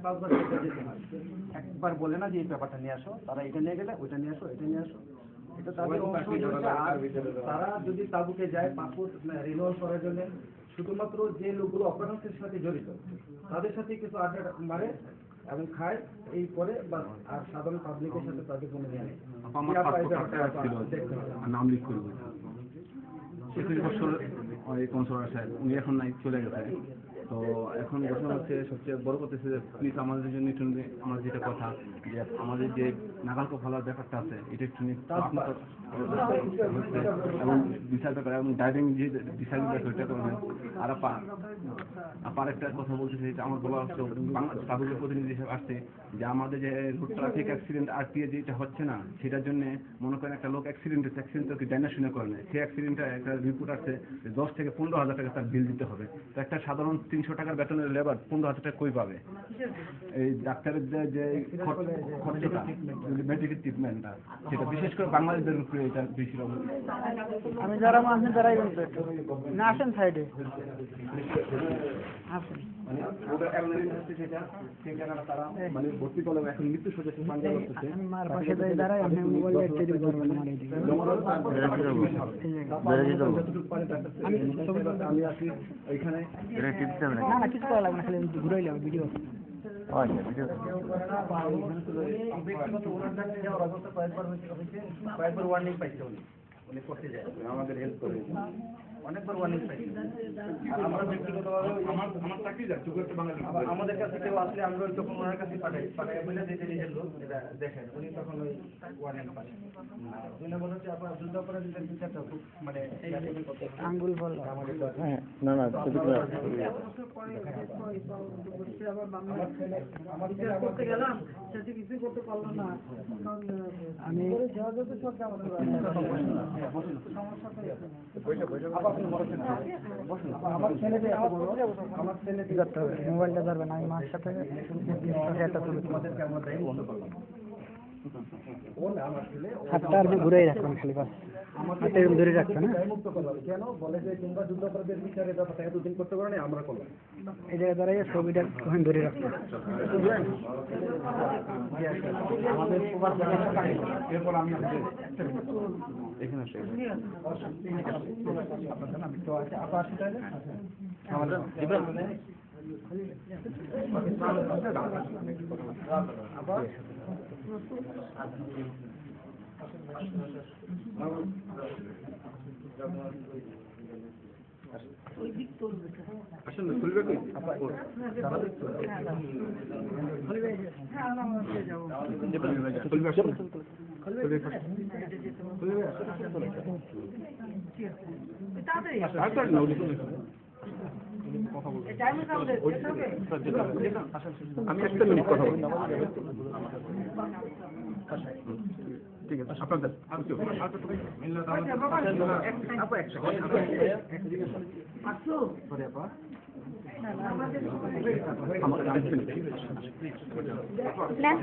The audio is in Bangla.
5বার যেতে হয়, একবার বলে না যে এই পেপারটা নিয়ে আসো, তারা এটা নিয়ে গেলে ওইটা নিয়ে আসো, এটা নিয়ে আসো, এটা তাদের অংশ হচ্ছে। আর তারা যদি তাবুকে যায় পাসপোর্ট রিনিউয়াল করার জন্য, শুধুমাত্র যে লোকগুলো অপারেশনের সাথে জড়িত তাদের সাথে কিছু আড্ডা মারে এবং খায়, এই করে বা আর সাধারণ পাবলিকের সাথে তাদের কোনো নিয়ে নেই। নাম লিখ করবো 21 বছর কনসোলার সাহেব, উনি এখন নাই, চলে গেছে। তো এখন ঘটনা হচ্ছে, সবচেয়ে বড় কথা হচ্ছে প্লিজ আমাদের জন্য একটু আমার যেটা কথা, যে আমাদের যে নাগাল কফালার ব্যাপারটা আছে এটা একটু এবং বিচার ব্যাপার এবং ড্রাইভিং যে বিচার ব্যাপার ওইটা করবেন। আর আপার একটা কথা বলতে চাই, আমার বলা হচ্ছে বাংলাদেশ প্রতিনিধি হিসেবে আসছে যে আমাদের যে রোড ট্রাফিক অ্যাক্সিডেন্ট আরটিএ যেটা হচ্ছে না, সেটার জন্য মনে করেন একটা লোক অ্যাক্সিডেন্ট তো জানা শুনে করে না, সেই অ্যাক্সিডেন্টটা একটা রিপোর্ট আসছে 10 থেকে 15,000 টাকা তার বিল দিতে হবে। তো একটা সাধারণ 300 টাকার বেতনের লেবার 15,000 টাকা কই পাবে? এই ডাক্তারের যে খরচটা, মেডিকেল ট্রিটমেন্টটা, সেটা বিশেষ করে বাংলাদেশের উপরে এটা বেশি রকম। আমি যারা আসেন তারাই না আসেন সাইডে আসেন, মানে ওটা অ্যাম্বুলেন্স হচ্ছে সেটা তারা মানে ভর্তি করলে এখন মৃত্যু সজ্জা পাঞ্জা করতেছে। আমি মার পাশে দাঁড়াই, আপনি মোবাইল দেখতে দিতে পারবেন না। আমি আসি ওইখানে না না কিছু করা লাগবে না, খালি ঘুরাইলাম ভিডিও। কয়েকবার ওয়ার্নিং পাইছে উনি করতে যায়, আমাদের হেল্প করে অনেকবার ওয়ার্নিং পাইছে। আর আমরা ব্যক্তিগতভাবে আমার চাকরি যাচ্ছে আমাদের কাছে কেউ আসলে আমরা তখন ওনার কাছে পাঠাই বলে দিতে নিজের লোক এটা দেখেন, উনি তখন ওই ওয়ার্নিং পান। 2 নম্বর হচ্ছে আপনার যুদ্ধ অপরাধীদের বিচারটা খুব মানে আঙ্গুল বল না না করতে গেলাম সেটা কিছু করতে পারলাম না। আমি মোবাইলটা ধরবেন, আমি মার সাথে হাতটা আর ঘুরেই রাখবেন, খালি বাস হাতে ধরে রাখবেন। কেন বলে যে তোমরা যুদ্ধ অপরাধের বিচারের ব্যাপারটা এতদিন করতে পারো না, আমরা করলাম। এই জায়গায় দাঁড়াই ছবিটা ওখানে ধরে রাখবেন। আমাদের এরপর আমি এখানে আমি তো আছে আপা আসি তাহলে আবার আসলে খুলবে কই আমি একটা মিনিট কথা বলবো। ঠিক আছে আপনাদের Nah,